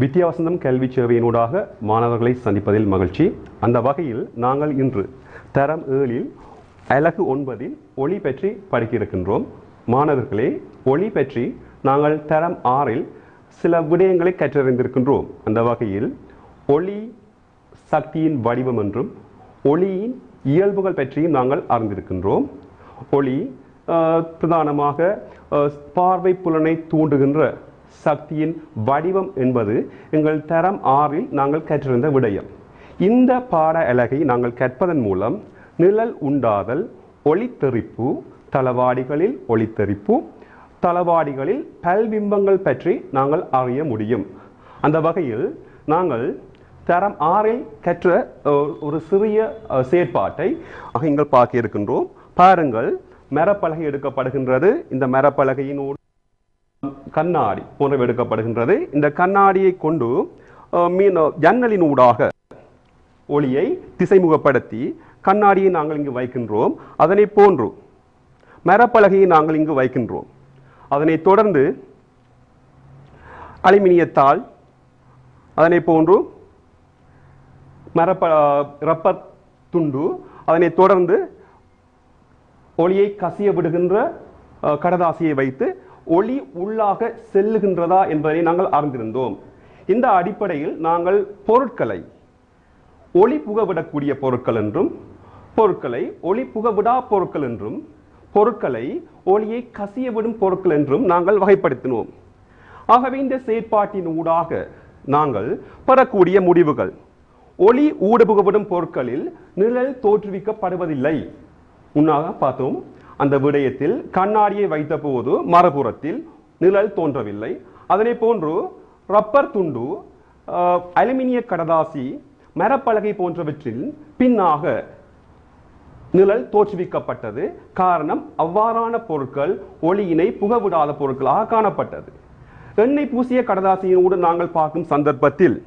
வித்யாவசந்தம் கல்வி சேவையினூடாக மாணவர்களை சந்திப்பதில் மகிழ்ச்சி. அந்த வகையில் நாங்கள் இன்று தரம் 7 அலகு 9 ஒளி பற்றி படிக்க இருக்கின்றோம். மாணவர்களே, ஒளி பற்றி நாங்கள் தரம் 6 சில விடயங்களை கற்றறிந்திருக்கின்றோம். அந்த வகையில் ஒளி சக்தியின் வடிவம் என்றும் ஒளியின் இயல்புகள் பற்றியும் நாங்கள் அறிந்திருக்கின்றோம். ஒளி பிரதானமாக பார்வை புலனை தூண்டுகின்ற சக்தியின் வடிவம் என்பது எங்கள் தரம் 6 நாங்கள் கற்றிருந்த விடயம். இந்த பாட அலகை நாங்கள் கற்பதன் மூலம் நிழல் உண்டாதல், ஒளித்தெறிப்பு, தளவாடிகளில் ஒளித்தெறிப்பு, தளவாடிகளில் பல்பிம்பங்கள் பற்றி நாங்கள் அறிய முடியும். அந்த வகையில் நாங்கள் தரம் 6 கற்ற ஒரு சிறிய செயற்பாட்டை இங்கே பார்க்க இருக்கின்றோம். பாருங்கள், மரப்பலகை எடுக்கப்படுகின்றது. இந்த மரப்பலகையினோடு கண்ணாடி போன்றவை எடுக்கப்படுகின்றது. இந்த கண்ணாடியை கொண்டு ஜன்னலினூடாக ஒளியை திசைமுகப்படுத்தி கண்ணாடியை நாங்கள் இங்கு வைக்கின்றோம். அதனை போன்று மரப்பலகையை நாங்கள் இங்கு வைக்கின்றோம். அதனை தொடர்ந்து அலுமினியத்தாள், அதனை போன்று ரப்பர் துண்டு, அதனை தொடர்ந்து ஒளியை கசிய விடுகின்ற கடதாசியை வைத்து ஒளி உள்ளாக செல்லுகின்றதா என்பதை நாங்கள் அறிந்திருந்தோம். இந்த அடிப்படையில் நாங்கள் பொருட்களை ஒளி புகவிடக்கூடிய பொருட்கள் என்றும், பொருட்களை ஒளி புகவிடா பொருட்கள் என்றும், பொருட்களை ஒளியை கசிய விடும் பொருட்கள் என்றும் நாங்கள் வகைப்படுத்தினோம். ஆகவே இந்த செயற்பாட்டின் ஊடாக நாங்கள் பெறக்கூடிய முடிவுகள்: ஒளி ஊடுபுகவிடும் பொருட்களில் நிழல் தோற்றுவிக்கப்படுவதில்லை. முன்னாக பார்த்தோம். அந்த விடயத்தில் கண்ணாடியை வைத்த போது மறுபுறத்தில் நிழல் தோன்றவில்லை. அதனை போன்று ரப்பர் துண்டு, அலுமினிய கடதாசி, மரப்பலகை போன்றவற்றில் பின்னாக நிழல் தோற்றுவிக்கப்பட்டது. காரணம், அவ்வாறான பொருட்கள் ஒளியினை புகவிடாத பொருட்களாக காணப்பட்டது. எண்ணெய் பூசிய கடதாசியினோடு நாங்கள் பார்க்கும் சந்தர்ப்பத்தில்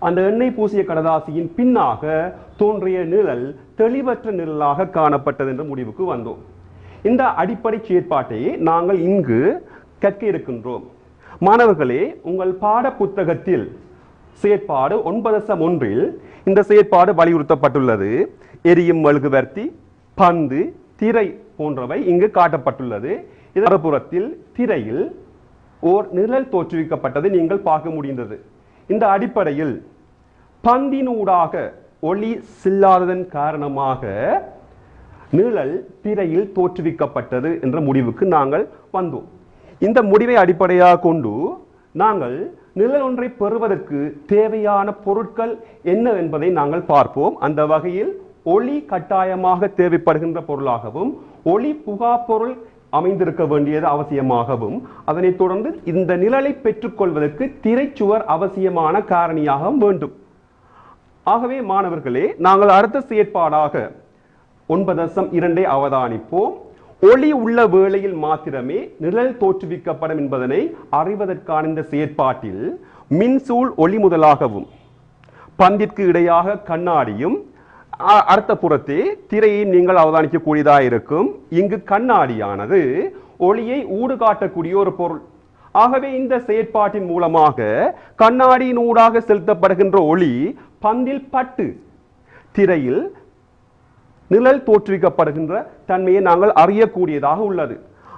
அந்த எண்ணெய் பூசிய கடதாசியின் பின்னாக தோன்றிய நிழல் தெளிவற்ற நிழலாக காணப்பட்டது என்ற முடிவுக்கு வந்தோம். இந்த அடிப்படை செயற்பாட்டை நாங்கள் இங்கு கற்க இருக்கின்றோம். மாணவர்களே, உங்கள் பாட புத்தகத்தில் செயற்பாடு 9.1 இந்த செயற்பாடு வலியுறுத்தப்பட்டுள்ளது. எரியும் மெழுகுவர்த்தி, பந்து, திரை போன்றவை இங்கு காட்டப்பட்டுள்ளது. இதன் புறத்தில் திரையில் ஓர் நிழல் தோற்றுவிக்கப்பட்டதை நீங்கள் பார்க்க முடிந்தது. இந்த அடிப்படையில் பந்தினூடாக ஒளி செல்லாததன் காரணமாக நிழல் திரையில் தோற்றுவிக்கப்பட்டது என்ற முடிவுக்கு நாங்கள் வந்தோம். இந்த முடிவை அடிப்படையாக கொண்டு நாங்கள் நிழல் ஒன்றை பெறுவதற்கு தேவையான பொருட்கள் என்ன என்பதை நாங்கள் பார்ப்போம். அந்த வகையில் ஒளி கட்டாயமாக தேவைப்படுகின்ற பொருளாகவும், ஒளி புகா பொருள் அமைந்திருக்க வேண்டியது அவசியமாகவும், அதனைத் தொடர்ந்து இந்த நிழலை பெற்றுக்கொள்வதற்கு திரைச்சுவர் அவசியமான காரணியாக வேண்டும். ஆகவே மாணவர்களே, நாங்கள் அடுத்த செயற்பாடாக 9.2 அவதானிப்போம். ஒளி உள்ள வேளையில் மாத்திரமே நிழல் தோற்றுவிக்கப்படும் என்பதனை அறிவதற்கான இந்த செயற்பாட்டில் மின்சூழ் ஒளி முதலாகவும், பந்திற்கு இடையாக கண்ணாடியும், அடுத்த புறத்தே திரையை நீங்கள் அவதானிக்கக்கூடியதாக இருக்கும். இங்கு கண்ணாடியானது ஒளியை ஊடு காட்டக்கூடிய ஒரு பொருள். ஆகவே இந்த செயற்பாட்டின் மூலமாக கண்ணாடியின் ஊடாக செலுத்தப்படுகின்ற ஒளி பந்தில் பட்டு திரையில் நிழல் தோற்றுவிக்கப்படுகின்ற தன்மையை நாங்கள் அறியக்கூடியதாக உள்ளது.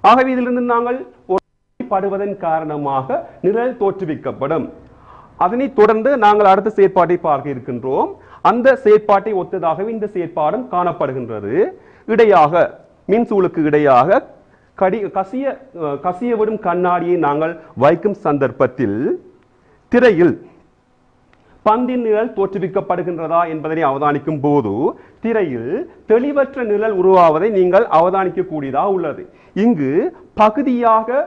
ஆகவே இதிலிருந்து நாங்கள் படுவதன் காரணமாக நிழல் தோற்றுவிக்கப்படும். அதனைத் தொடர்ந்து நாங்கள் அடுத்த செயற்பாட்டை பார்க்க இருக்கின்றோம். அந்த செயற்பாட்டை ஒத்ததாகவே இந்த செயற்பாடும் காணப்படுகின்றது. இடையாக மின்சூளுக்கு இடையாக கசிய விடும் கண்ணாடியை நாங்கள் வைக்கும் சந்தர்ப்பத்தில் திரையில் பந்தின் நிழல் தோற்றுவிக்கப்படுகின்றதா என்பதனை அவதானிக்கும் போது திரையில் தெளிவற்ற நிழல் உருவாவதை நீங்கள் அவதானிக்கக்கூடியதாக உள்ளது. இங்கு பகுதியாக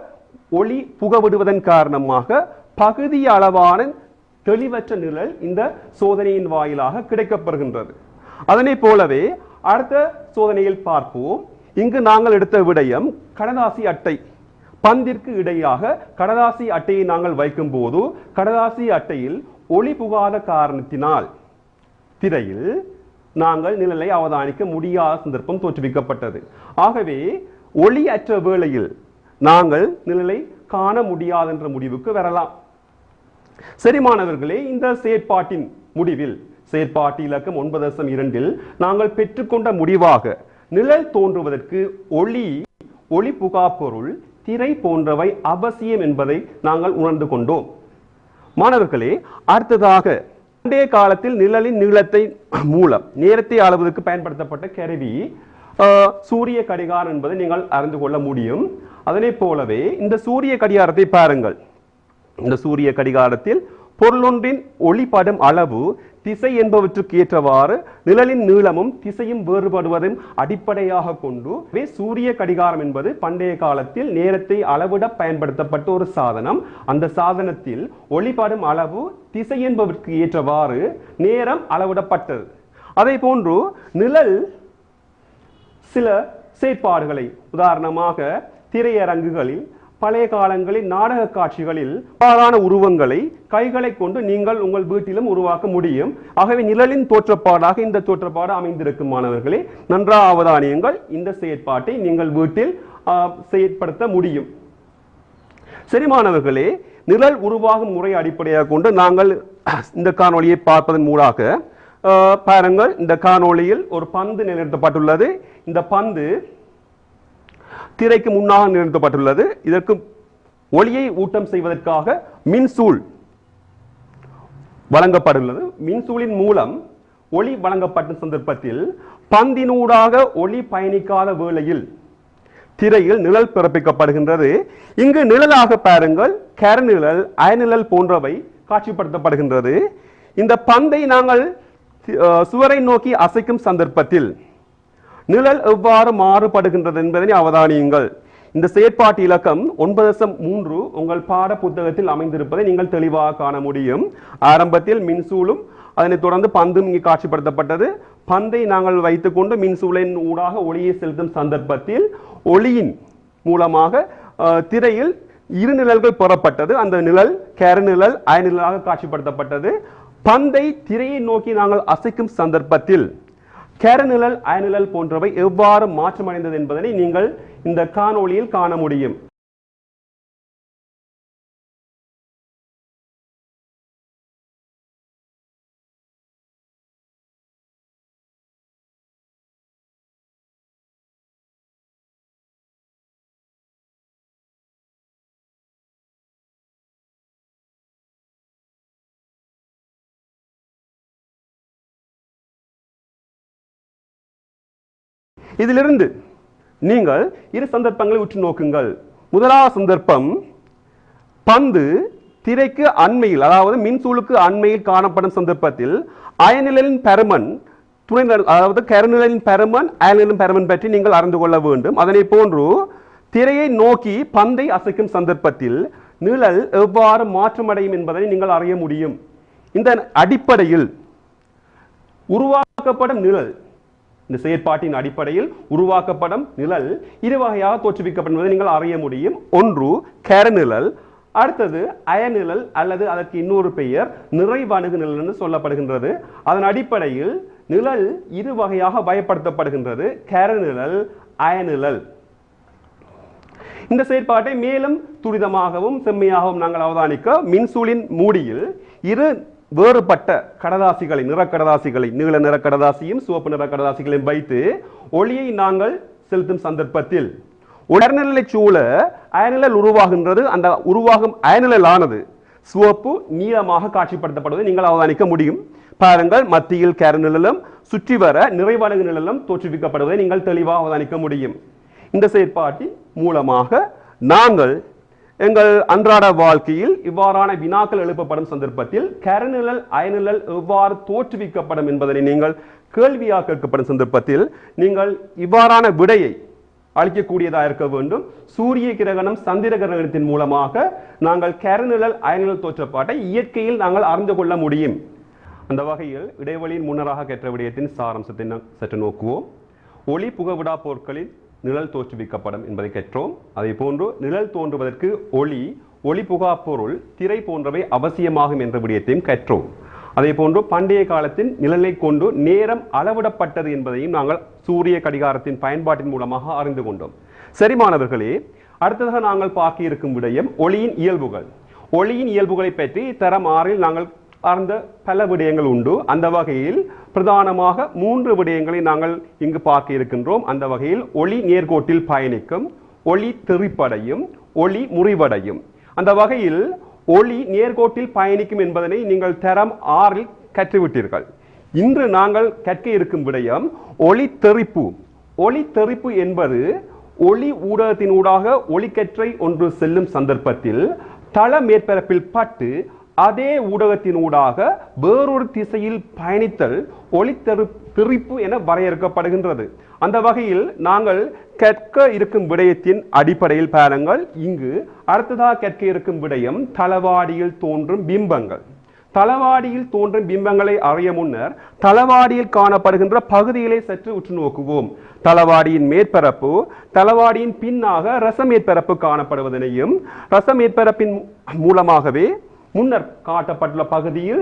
ஒளி புகவிடுவதன் காரணமாக பகுதி அளவான தெளிவற்ற நிழல் இந்த சோதனையின் வாயிலாக கிடைக்கப்பெறுகின்றது. அதனை போலவே அடுத்த சோதனையில் பார்ப்போம். இங்கு நாங்கள் எடுத்த விடயம் கடதாசி அட்டை. பந்திற்கு இடையாக கடதாசி அட்டையை நாங்கள் வைக்கும் போது கடதாசி அட்டையில் ஒளி புகாத காரணத்தினால் திரையில் நாங்கள் நிழலை அவதானிக்க முடியாத சந்தர்ப்பம் தோற்றுவிக்கப்பட்டது. ஆகவே ஒளி அற்ற வேளையில் நாங்கள் நிழலை காண முடியாது என்ற முடிவுக்கு வரலாம். சரி மாணவர்களே, இந்த செயற்பாட்டின் முடிவில் செயற்பாட்டு இலக்கம் 9.2 நாங்கள் பெற்றுக்கொண்ட முடிவாக நிழல் தோன்றுவதற்கு ஒளி புகா பொருள், திரை போன்றவை அவசியம் என்பதை நாங்கள் உணர்ந்து கொண்டோம். மாணவர்களே, அடுத்ததாக பண்டைய காலத்தில் நிழலின் நீளத்தை மூலம் நேரத்தை அளவதற்கு பயன்படுத்தப்பட்ட கருவி சூரிய கடிகாரம் என்பதை நீங்கள் அறிந்து கொள்ள முடியும். அதனை போலவே இந்த சூரிய கடிகாரத்தை பாருங்கள். இந்த சூரிய கடிகாரத்தில் பொருளொன்றின் ஒளிப்படும் அளவு, திசை என்பவற்றுக்கு ஏற்றவாறு நிழலின் நீளமும் திசையும் வேறுபடுவதும் அடிப்படையாக கொண்டு சூரிய கடிகாரம் என்பது பண்டைய காலத்தில் நேரத்தை அளவிட பயன்படுத்தப்பட்ட ஒரு சாதனம். அந்த சாதனத்தில் ஒளிப்படும் அளவு, திசை என்பவற்றுக்கு ஏற்றவாறு நேரம் அளவிடப்பட்டது. அதே போன்று நிழல் சில செயற்பாடுகளை, உதாரணமாக திரையரங்குகளில், பழைய காலங்களில் நாடக காட்சிகளில் பாரான உருவங்களை கைகளை கொண்டு நீங்கள் உங்கள் வீட்டிலும் உருவாக்க முடியும். ஆகவே நிழலின் தோற்றப்பாடாக இந்த தோற்றப்பாடு அமைந்திருக்கும். மாணவர்களே, நன்றாக அவதானியுங்கள். இந்த செயற்பாட்டை நீங்கள் வீட்டில் செயற்படுத்த முடியும். சரி மாணவர்களே, நிழல் உருவாகும் முறை அடிப்படையாக கொண்டு நாங்கள் இந்த காணொளியை பார்ப்பதன் மூலமாக பாருங்கள். இந்த காணொளியில் ஒரு பந்து நிலைநிறுத்தப்பட்டுள்ளது. இந்த பந்து திரைக்கு முன்னாக நிறுத்தப்பட்டுள்ளது. இதற்கு ஒளியை ஊட்டம் செய்வதற்காக மின்சூல் வழங்கப்பட்டுள்ளது. மின்சூலின் மூலம் ஒளி வழங்கப்பட்ட சந்தர்ப்பத்தில் பந்தினூடாக ஒளி பயணிக்காத வேளையில் திரையில் நிழல் பிறப்பிக்கப்படுகின்றது. இங்கு நிழலாக பாருங்கள், கருநிழல், அயநிழல் போன்றவை காட்சிப்படுத்தப்படுகின்றது. இந்த பந்தை நாங்கள் சுவரை நோக்கி அசைக்கும் சந்தர்ப்பத்தில் நிழல் எவ்வாறு மாறுபடுகின்றது என்பதனை அவதானியுங்கள். இந்த செயற்பாட்டு இலக்கம் 9.3 உங்கள் பாட புத்தகத்தில் அமைந்திருப்பதை நீங்கள் தெளிவாக காண முடியும். ஆரம்பத்தில் மின்சூலும் அதனைத் தொடர்ந்து பந்தும் இங்கு காட்சிப்படுத்தப்பட்டது. பந்தை நாங்கள் வைத்துக்கொண்டு மின்சூலின் ஊடாக ஒளியை செலுத்தும் சந்தர்ப்பத்தில் ஒளியின் மூலமாக திரையில் இரு நிழல்கள் பெறப்பட்டது. அந்த நிழல் கருநிழல், அயநிழலாக காட்சிப்படுத்தப்பட்டது. பந்தை திரையை நோக்கி நாங்கள் அசைக்கும் சந்தர்ப்பத்தில் கருநிழல், அயநிழல் போன்றவை எவ்வாறு மாற்றமடைந்தது என்பதனை நீங்கள் இந்த காணொளியில் காண முடியும். இதிலிருந்து நீங்கள் இரு சந்தர்ப்பங்களை உற்று நோக்குங்கள். முதலாவது சந்தர்ப்பம், பந்து திரைக்கு அண்மையில், அதாவது மின்சூலுக்கு அண்மையில் காணப்படும் சந்தர்ப்பத்தில் அயநிழலின் பருமன், அதாவது கருநிழலின் பருமன், அயநிழலின் பருமன் பற்றி நீங்கள் அறிந்து கொள்ள வேண்டும். அதனை போன்று திரையை நோக்கி பந்தை அசைக்கும் சந்தர்ப்பத்தில் நிழல் எவ்வாறு மாற்றமடையும் என்பதை நீங்கள் அறிய முடியும். இந்த அடிப்படையில் உருவாக்கப்படும் நிழல், இந்த செயற்பாட்டின் அடிப்படையில் உருவாக்கப்படும் நிழல் இரு வகையாக தோற்றுவிக்கப்படுவதை நீங்கள் அறிய முடியும். ஒன்று கருநிழல், அடுத்தது அயநிழல் அல்லது அதற்கு இன்னொரு பெயர் நிறைவணுகு நிழல் என்று சொல்லப்படுகின்றது. அதன் அடிப்படையில் நிழல் இரு வகையாக பயன்படுத்தப்படுகின்றது, கருநிழல், அயநிழல். இந்த செயற்பாட்டை மேலும் துரிதமாகவும் செம்மையாகவும் நாங்கள் அவதானிக்க மின்சூலின் மூடியில் இரு வேறுபட்ட கடதாசிகளை, நிறக்கடதாசிகளை, நீல நிற கடதாசியும் சிவப்பு நிற கடதாசிகளையும் வைத்து ஒளியை நாங்கள் செலுத்தும் சந்தர்ப்பத்தில் கருநிழலை சூழ அயநிழல் உருவாகின்றது. அந்த உருவாகும் அயநிழலானது சிவப்பு நீளமாக காட்சிப்படுத்தப்படுவதை நீங்கள் அவதானிக்க முடியும். பாருங்கள், மத்தியில் கருநிழலும் சுற்றி வர நிறைவணுகு நிழலும் தோற்றுவிக்கப்படுவதை நீங்கள் தெளிவாக அவதானிக்க முடியும். இந்த செயற்பாட்டின் மூலமாக நாங்கள் எங்கள் அன்றாட வாழ்க்கையில் இவ்வாறான வினாக்கள் எழுப்பப்படும் சந்தர்ப்பத்தில் கருநிழல், அயநிழல் எவ்வாறு தோற்றுவிக்கப்படும் என்பதனை நீங்கள் கேள்வியாக கேட்கப்படும் சந்தர்ப்பத்தில் நீங்கள் இவ்வாறான விடையை அளிக்கக்கூடியதாக இருக்க வேண்டும். சூரிய கிரகணம், சந்திர கிரகணத்தின் மூலமாக நாங்கள் கருநிழல், அயநிழல் தோற்றப்பாட்டை இயற்கையில் நாங்கள் அறிந்து கொள்ள முடியும். அந்த வகையில் இடைவெளியின் முன்னராக கற்ற விடயத்தின் சாராம்சத்தை சற்று நோக்குவோம். ஒளி புகவிடா பொருட்களில் நிழல் தோற்றுவிக்கப்படும் என்பதை கற்றோம். அதே போன்று நிழல் தோன்றுவதற்கு ஒளி புகா பொருள், திரை போன்றவை அவசியமாகும் என்ற விடயத்தையும் கற்றோம். அதே போன்று பண்டைய காலத்தின் நிழலை கொண்டு நேரம் அளவிடப்பட்டது என்பதையும் நாங்கள் சூரிய கடிகாரத்தின் பயன்பாட்டின் மூலமாக அறிந்து கொண்டோம். சரி மாணவர்களே, அடுத்ததாக நாங்கள் பார்க்க இருக்கும் விடயம் ஒளியின் இயல்புகள். ஒளியின் இயல்புகளை பற்றி தரம் 6 நாங்கள் அறிந்த பல விடயங்கள் உண்டு. அந்த வகையில் பிரதானமாக 3 விடயங்களை நாங்கள் இங்கு பார்க்க இருக்கின்றோம். அந்த வகையில் ஒளி நேர்கோட்டில் பயணிக்கும், ஒளி தெறிப்படையும், ஒளி முறிவடையும். அந்த வகையில் ஒளி நேர்கோட்டில் பயணிக்கும் என்பதனை நீங்கள் தரம் 6 கற்றுவிட்டீர்கள். இன்று நாங்கள் கற்க இருக்கும் விடயம் ஒளி தெறிப்பு. ஒளி தெறிப்பு என்பது ஒளி ஊடகத்தினூடாக ஒளிக்கற்றை ஒன்று செல்லும் சந்தர்ப்பத்தில் தள மேற்பரப்பில் பட்டு அதே ஊடகத்தினூடாக வேறொரு திசையில் பயணித்தல் ஒளி தெறிப்பு என வரையறுக்கப்படுகின்றது. அந்த வகையில் நாங்கள் கற்க இருக்கும் விடயத்தின் அடிப்படையில் பாருங்கள். இங்கு அடுத்ததாக கற்க இருக்கும் விடயம் தளவாடியில் தோன்றும் பிம்பங்கள். தளவாடியில் தோன்றும் பிம்பங்களை அறிய முன்னர் தளவாடியில் காணப்படுகின்ற பகுதிகளை சற்று உற்று நோக்குவோம். தளவாடியின் மேற்பரப்பு, தளவாடியின் பின்னாக ரச மேற்பரப்பு காணப்படுவதனையும், ரச மேற்பரப்பின் மூலமாகவே முன்னர் காட்டப்பட்டுள்ள பகுதியில்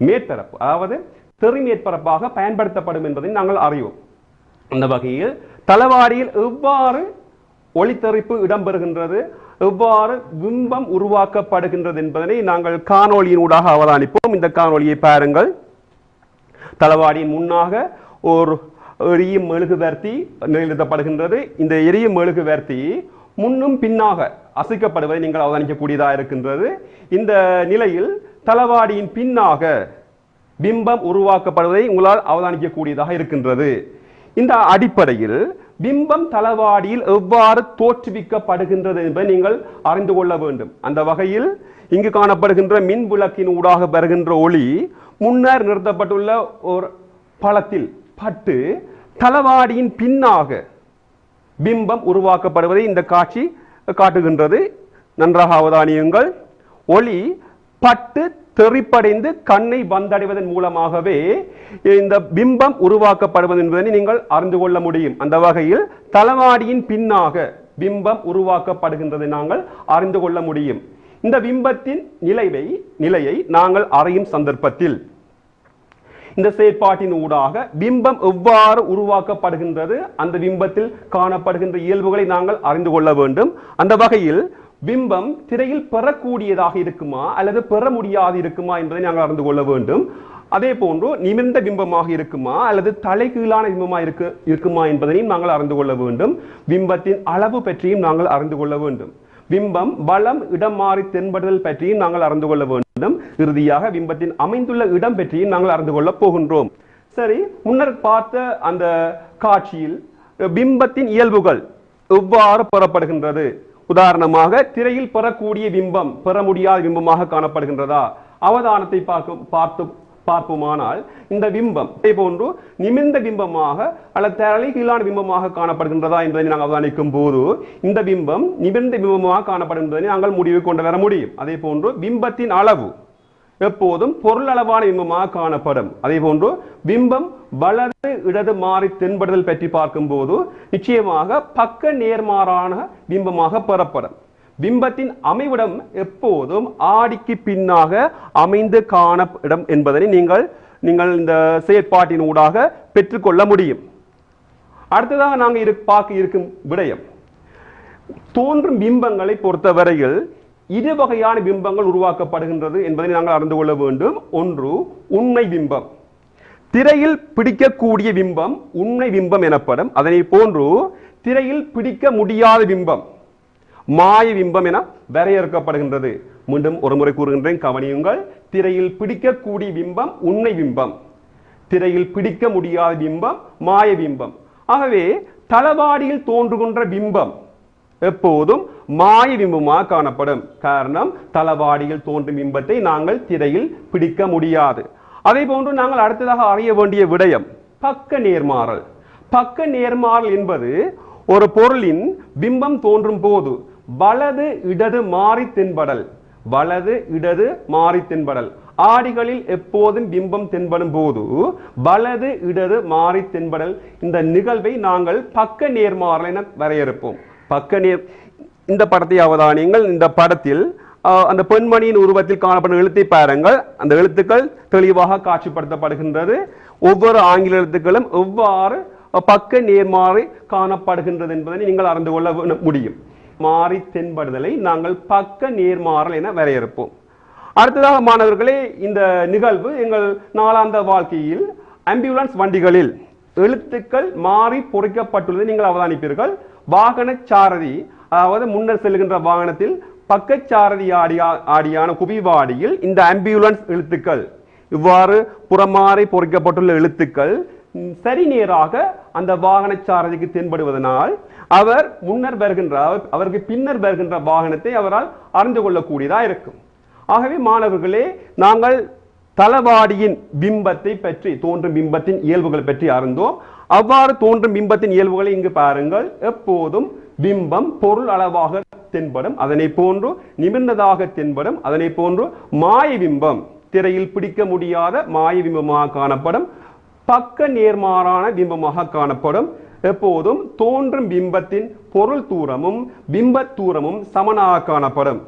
மேற்பரப்பு, அதாவது தெறி மேற்பரப்பாக பயன்படுத்தப்படும் என்பதை நாங்கள் அறிவோம். அந்த வகையில் தளவாடியில் எவ்வாறு ஒளித்தெறிப்பு இடம்பெறுகின்றது, எவ்வாறு பிம்பம் உருவாக்கப்படுகின்றது என்பதனை நாங்கள் காணொளியினூடாக அவதானிப்போம். இந்த காணொளியை பாருங்கள். தளவாடியின் முன்னாக ஒரு எரியும் மெழுகுவர்த்தி நிலைநிறுத்தப்படுகின்றது. இந்த எரியும் மெழுகுவர்த்தி முன்னும் பின்னாக அசைக்கப்படுவதை நீங்கள் அவதானிக்கக்கூடியதாக இருக்கின்றது. இந்த நிலையில் தளவாடியின் பின்னாக பிம்பம் உருவாக்கப்படுவதை உங்களால் அவதானிக்கக்கூடியதாக இருக்கின்றது. இந்த அடிப்படையில் பிம்பம் தளவாடியில் எவ்வாறு தோற்றுவிக்கப்படுகின்றது என்பதை நீங்கள் அறிந்து கொள்ள வேண்டும். அந்த வகையில் இங்கு காணப்படுகின்ற மின் விளக்கின் ஊடாக பெறுகின்ற ஒளி முன்னர் நிறுத்தப்பட்டுள்ள ஒரு பலத்தில் பட்டு தளவாடியின் பின்னாக பிம்பம் உருவாக்கப்படுவதை இந்த காட்சி காட்டுகின்றது. நன்றாக அவதானியுங்கள். ஒளி பட்டு தெறிப்படைந்து கண்ணை வந்தடைவதன் மூலமாகவே இந்த பிம்பம் உருவாக்கப்படுவது என்பதை நீங்கள் அறிந்து கொள்ள முடியும். அந்த வகையில் தளவாடியின் பின்னாக பிம்பம் உருவாக்கப்படுகின்றதை நாங்கள் அறிந்து கொள்ள முடியும். இந்த பிம்பத்தின் நிலையை நாங்கள் அறியும் சந்தர்ப்பத்தில் இந்த செயற்பாட்டின் ஊடாக பிம்பம் எவ்வாறு உருவாக்கப்படுகின்றது, அந்த பிம்பத்தில் காணப்படுகின்ற இயல்புகளை நாங்கள் அறிந்து கொள்ள வேண்டும். அந்த வகையில் பிம்பம் திரையில் பெறக்கூடியதாக இருக்குமா அல்லது பெற முடியாது இருக்குமா என்பதை நாங்கள் அறிந்து கொள்ள வேண்டும். அதே போன்று நிமிர்ந்த பிம்பமாக இருக்குமா அல்லது தலைகீழான பிம்பமாக இருக்குமா என்பதையும் நாங்கள் அறிந்து கொள்ள வேண்டும். பிம்பத்தின் அளவு பற்றியும் நாங்கள் அறிந்து கொள்ள வேண்டும். பிம்பம் பலம் இடம் மாறி தென்படுதல் பற்றியும் நாங்கள் அறிந்து கொள்ள வேண்டும். இறுதியாக பிம்பத்தின் அமைந்துள்ள இடம் பற்றியும் நாங்கள் அறிந்து கொள்ள போகின்றோம். சரி, முன்னர் பார்த்த அந்த காட்சியில் பிம்பத்தின் இயல்புகள் எவ்வாறு பெறப்படுகின்றது, உதாரணமாக திரையில் பெறக்கூடிய பிம்பம் பெற முடியாத பிம்பமாக காணப்படுகின்றதா, அவதானத்தை பார்ப்போமானால் இந்த பிம்பம் இதே போன்று நிமிர்ந்த பிம்பமாக அல்லது தலைகீழான பிம்பமாக காணப்படுகின்றதா என்பதை நாங்கள் அவதானிக்கும் போது இந்த பிம்பம் நிமிர்ந்த பிம்பமாக காணப்படுகின்றதை நாங்கள் முடிவு கொண்டு வர முடியும். அதே போன்று பிம்பத்தின் அளவு எப்போதும் பொருளளவான பிம்பமாக காணப்படும். அதே போன்று பிம்பம் வலது இடது மாறி தென்படுதல் பற்றி பார்க்கும் போது நிச்சயமாக பக்க நேர்மாறான பிம்பமாக பெறப்படும். பிம்பத்தின் அமைவிடம் எப்போதும் ஆடிக்கு பின்னாக அமைந்து காணப்படும் என்பதனை நீங்கள் இந்த செயற்பாட்டின் ஊடாக பெற்றுக்கொள்ள முடியும். அடுத்ததாக நாங்கள் பார்க்க இருக்கும் விடயம் தோன்றும் பிம்பங்களை பொறுத்தவரையில் இரு வகையான பிம்பங்கள் உருவாக்கப்படுகின்றது என்பதை நாங்கள் அறிந்து கொள்ள வேண்டும். ஒன்று உண்மை பிம்பம். திரையில் பிடிக்கக்கூடிய பிம்பம் உண்மை பிம்பம் எனப்படும். அதனை போன்று திரையில் பிடிக்க முடியாத பிம்பம் மாய பிம்பம் என வரையறுக்கப்படுகின்றது. மீண்டும் ஒரு முறை கூறுகின்றேன், கவனியுங்கள். திரையில் பிடிக்கக்கூடிய பிம்பம் உண்மை பிம்பம், திரையில் பிடிக்க முடியாத பிம்பம் மாய பிம்பம். ஆகவே தளவாடியில் தோன்றுகின்ற பிம்பம் எப்போதும் மாய பிம்பமாக காணப்படும். காரணம், தளவாடியில் தோன்றும் பிம்பத்தை நாங்கள் திரையில் பிடிக்க முடியாது. அதே போன்று நாங்கள் அடுத்ததாக அறிய வேண்டிய விடயம் பக்க நேர்மாறல். பக்க நேர்மாறல் என்பது ஒரு பொருளின் பிம்பம் தோன்றும் போது வலது இடது மாறி தென்படல், வலது இடது மாறி தென்படல். ஆடிகளில் எப்போதும் பிம்பம் தென்படும் போது வலது இடது மாறி தென்படல், இந்த நிகழ்வை நாங்கள் பக்க நேர்மாறல் என வரையறுப்போம். இந்த படத்தை அவதானியுங்கள். இந்த படத்தில் அந்த பெண்மணியின் உருவத்தில் காணப்படும் எழுத்தை பாருங்கள். அந்த எழுத்துக்கள் தெளிவாக காட்சிப்படுத்தப்படுகின்றது. ஒவ்வொரு ஆங்கில எழுத்துக்களும் எவ்வாறு பக்க நேர்மாறி காணப்படுகின்றது என்பதை நீங்கள் அறிந்து கொள்ள முடியும். மாறி தென்படுதலை நாங்கள் பக்க நேர்மாறல் என வரையறுப்போம். அடுத்ததாக மாணவர்களே, இந்த நிகழ்வு எங்கள் நாளாந்த வாழ்க்கையில் ஆம்புலன்ஸ் வண்டிகளில் எழுத்துக்கள் மாறி பொறிக்கப்பட்டுள்ளதை நீங்கள் அவதானிப்பீர்கள். வாகன சாரதி, அதாவது முன்னர் செல்கின்ற வாகனத்தில் பக்கச்சாரதி ஆடியான குவிவாடியில் இந்த ஆம்புலன்ஸ் எழுத்துக்கள் இவ்வாறு புறமாறி பொறிக்கப்பட்டுள்ள எழுத்துக்கள் சரி நேராக அந்த வாகன சாரதிக்கு தென்படுவதனால் அவர் முன்னர் வருகின்ற அவருக்கு பின்னர் வருகின்ற வாகனத்தை அவரால் அறிந்து கொள்ளக்கூடியதாக இருக்கும். ஆகவே மாணவர்களே, நாங்கள் தளவாடியின் பிம்பத்தை பற்றி, தோன்றும் பிம்பத்தின் இயல்புகள் பற்றி அறிந்தோம். அவ்வாறு தோன்றும் பிம்பத்தின் இயல்புகளை இங்கு பாருங்கள். எப்போதும் பிம்பம் பொருள் அளவாக தென்படும், அதனை போன்று நிமிர்ந்ததாக தென்படும், அதனை போன்று மாய பிம்பம் திரையில் பிடிக்க முடியாத மாய பிம்பமாக காணப்படும், பக்க நேர்மாறான பிம்பமாக காணப்படும். எப்போதும் தோன்றும் பிம்பத்தின் பொருள் தூரமும் பிம்ப தூரமும் சமனாக காணப்படும்.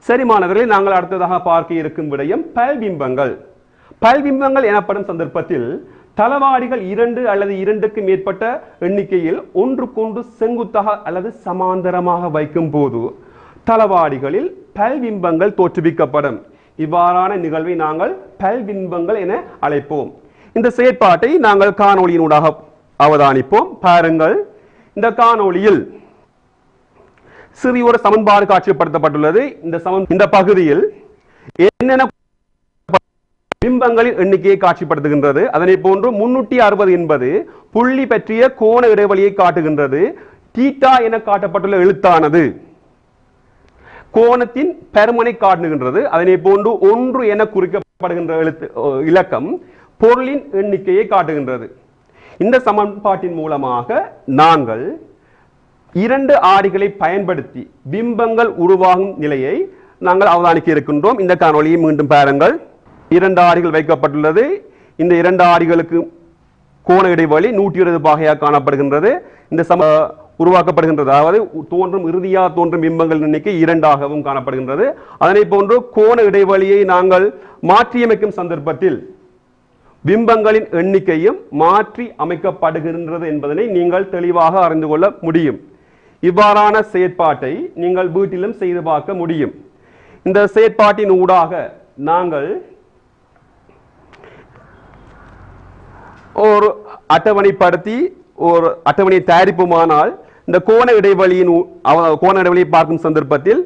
சரி மாணவர்களே, நாங்கள் அடுத்ததாக பார்க்க இருக்கும் விடயம் பல்பிம்பங்கள். பல்பிம்பங்கள் எனப்படும் சந்தர்ப்பத்தில் தளவாடிகள் 2 அல்லது 2க்கு மேற்பட்ட எண்ணிக்கையில் ஒன்றுக்கொன்று செங்குத்தாக அல்லது சமாந்தரமாக வைக்கும் போது தளவாடிகளில் பல்பிம்பங்கள் தோற்றுவிக்கப்படும். இவ்வாறான நிகழ்வை நாங்கள் பல்பிம்பங்கள் என அழைப்போம். இந்த செயற்பாட்டை நாங்கள் காணொளியினூடாக அவதானிப்போம். பாருங்கள், இந்த காணொளியில் சிறிய ஒரு சமன்பாடு காட்சிப்படுத்தப்பட்டுள்ளது. இந்த பகுதியில் என்னென்ன பிம்பங்களின் எண்ணிக்கையை காட்சிப்படுத்துகின்றது. அதனை போன்று 360 என்பது புள்ளி பற்றிய கோண இடைவெளியை காட்டுகின்றது. தீட்டா என காட்டப்பட்டுள்ள எழுத்தானது கோணத்தின் பெருமனை காட்டுகின்றது. அதனை போன்று 1 என குறிக்கப்படுகின்ற இலக்கம் பொருளின் எண்ணிக்கையை காட்டுகின்றது. இந்த சமன்பாட்டின் மூலமாக நாங்கள் 2 ஆடிகளை பயன்படுத்தி பிம்பங்கள் உருவாகும் நிலையை நாங்கள் அவதானிக்க இருக்கின்றோம். இந்த காணொளியை மீண்டும் பாருங்கள். 2 ஆடிகள் வைக்கப்பட்டுள்ளது. இந்த 2 ஆடிகளுக்கு கோண இடைவெளி 120 பாகையாக காணப்படுகின்றது. இந்த உருவாக்கப்படுகின்றது, அதாவது இறுதியாக தோன்றும் பிம்பங்கள் எண்ணிக்கை 2ஆகவும் காணப்படுகின்றது. அதனை போன்று கோண இடைவெளியை நாங்கள் மாற்றியமைக்கும் சந்தர்ப்பத்தில் பிம்பங்களின் எண்ணிக்கையும் மாற்றி அமைக்கப்படுகின்றது என்பதனை நீங்கள் தெளிவாக அறிந்து கொள்ள முடியும். இவ்வாறான செயற்பாட்டை நீங்கள் வீட்டிலும் செய்து பார்க்க முடியும். இந்த செயற்பாட்டின் ஊடாக நாங்கள் ஒரு அட்டவணைப்படுத்தி ஒரு அட்டவணையை தயாரிப்புமானால் இந்த கோண இடைவெளியை பார்க்கும் சந்தர்ப்பத்தில்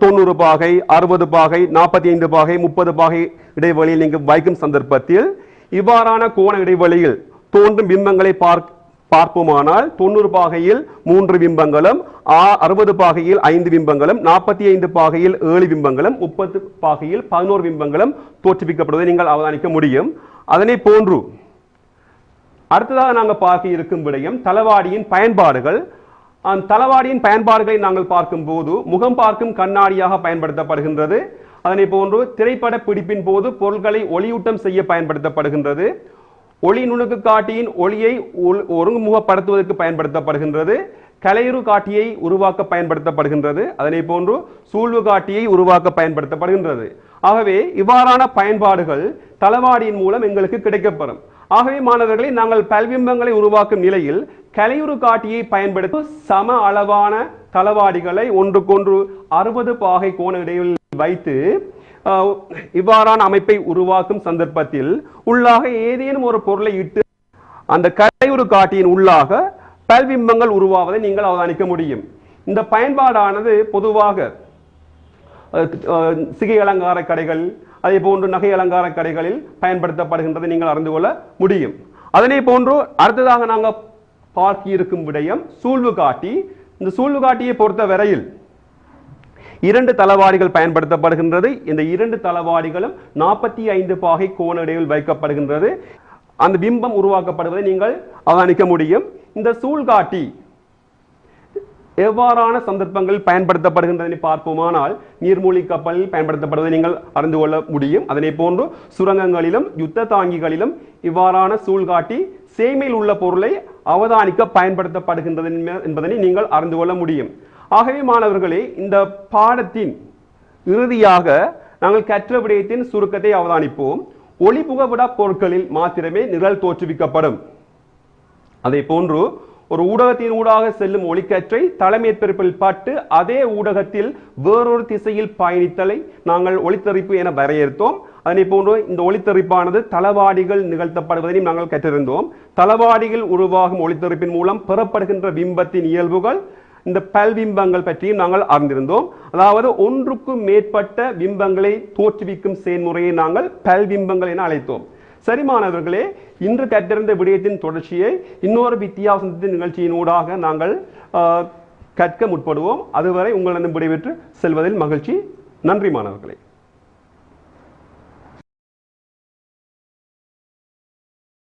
90 பாகை, 60 பாகை, 45 பாகை, 30 பாகை இடைவெளியில் நீங்கள் வைக்கும் சந்தர்ப்பத்தில் இவ்வாறான கோண இடைவெளியில் தோன்றும் பிம்பங்களை பார்ப்போமானால் 90 பாகையில் 3 பிம்பங்களும், 60 பாகையில் 5 பிம்பங்களும், 45 பாகையில் 7 பிம்பங்களும், 30 பாகையில் 11 பிம்பங்களும் தோற்றுவிக்கப்படுவதை நீங்கள் அவதானிக்க முடியும். அதனை போன்று அடுத்ததாக நாங்கள் பார்க்க இருக்கும் விடயம் தளவாடியின் பயன்பாடுகள். தளவாடியின் பயன்பாடுகளை நாங்கள் பார்க்கும் போது முகம் பார்க்கும் கண்ணாடியாக பயன்படுத்தப்படுகின்றது. அதனை போன்று திரைப்பட பிடிப்பின் போது பொருட்களை ஒளியூட்டம் செய்ய பயன்படுத்தப்படுகின்றது. ஒளி நுணுக்கு காட்டியின் ஒளியை ஒருங்குமுகப்படுத்துவதற்கு பயன்படுத்தப்படுகின்றது. கலையுறு காட்டியை உருவாக்க பயன்படுத்தப்படுகின்றது. அதனை போன்று சூழ்வு காட்டியை உருவாக்க பயன்படுத்தப்படுகின்றது. ஆகவே இவ்வாறான பயன்பாடுகள் தளவாடியின் மூலம் எங்களுக்கு கிடைக்கப்பெறும். ஆகவே மாணவர்களை, நாங்கள் பல்பிம்பங்களை உருவாக்கும் நிலையில் கலையுறு காட்டியை பயன்படுத்தி சம அளவான தளவாடிகளை ஒன்றுக்கொன்று 60 பாகை கோண இடைவெளியில் வைத்து இவ்வாறான அமைப்பை உருவாக்கும் சந்தர்ப்பத்தில் உள்ளாக ஏதேனும் ஒரு பொருளை இட்டு அந்த கலையுறு காட்டியின் உள்ளாக பல்பிம்பங்கள் உருவாவதை நீங்கள் அவதானிக்க முடியும். இந்த பயன்பாடானது பொதுவாக சிகை அலங்கார கடைகள், அதே போன்று நகை அலங்கார கடைகளில் பயன்படுத்தப்படுகின்றதை நீங்கள் அறிந்து கொள்ள முடியும். அதனை போன்று அடுத்ததாக நாங்கள் பார்க்க இருக்கும் விடயம் சூழ்வு காட்டி. இந்த சூழ்வு காட்டியை பொறுத்த வரையில் 2 தளவாடிகள் பயன்படுத்தப்படுகின்றது. இந்த 2 தளவாடிகளும் 45 பாகை கோண இடைவெளியில் வைக்கப்படுகின்றது. அந்த பிம்பம் உருவாக்கப்படுவதை நீங்கள் அவதானிக்க முடியும். இந்த சூழ்காட்டி எவ்வாறான சந்தர்ப்பங்களில் பயன்படுத்தப்படுகின்றதை பார்ப்போமானால் நீர்மூழ்கி கப்பலில் பயன்படுத்தப்படுவதை நீங்கள் அறிந்து கொள்ள முடியும். அதனை போன்று சுரங்கங்களிலும் யுத்த தாங்கிகளிலும் இவ்வாறான சூழ்காட்டி சேமையில் உள்ள பொருளை அவதானிக்க பயன்படுத்தப்படுகின்றது என்பதனை நீங்கள் அறிந்து கொள்ள முடியும். ஆகவே மாணவர்களே, இந்த பாடத்தின் இறுதியாக நாங்கள் கற்ற விடயத்தின் சுருக்கத்தை அவதானிப்போம். ஒளி புகவிடா பொருட்களில் மாத்திரமே நிழல் தோற்றுவிக்கப்படும். அதே போன்று ஒரு ஊடகத்தின் ஊடாக செல்லும் ஒளிக்கற்றை தலைமையேற்பரப்பில் பட்டு அதே ஊடகத்தில் வேறொரு திசையில் பயணித்தலை நாங்கள் ஒளித்தெறிப்பு என வரையறுத்தோம். அதனை போன்று இந்த ஒளித்தெறிப்பானது தளவாடிகள் நிகழ்த்தப்படுவதையும் நாங்கள் கற்றிருந்தோம். தளவாடிகள் உருவாகும் ஒளித்தெறிப்பின் மூலம் பெறப்படுகின்ற பிம்பத்தின் இயல்புகள், இந்த பல்பிம்பங்கள் பற்றியும் நாங்கள் அறிந்திருந்தோம். அதாவது ஒன்றுக்கும் மேற்பட்ட பிம்பங்களை தோற்றுவிக்கும் செயல்முறையை நாங்கள் பல்பிம்பங்கள் என அழைத்தோம். சரி மாணவர்களே, இன்று கற்றிருந்த விடயத்தின் தொடர்ச்சியை இன்னொரு வித்தியாசத்தின் நிகழ்ச்சியினூடாக நாங்கள் கற்க முற்படுவோம். அதுவரை உங்களிடம் விடைபெற்று செல்வதில் மகிழ்ச்சி. நன்றி மாணவர்களே.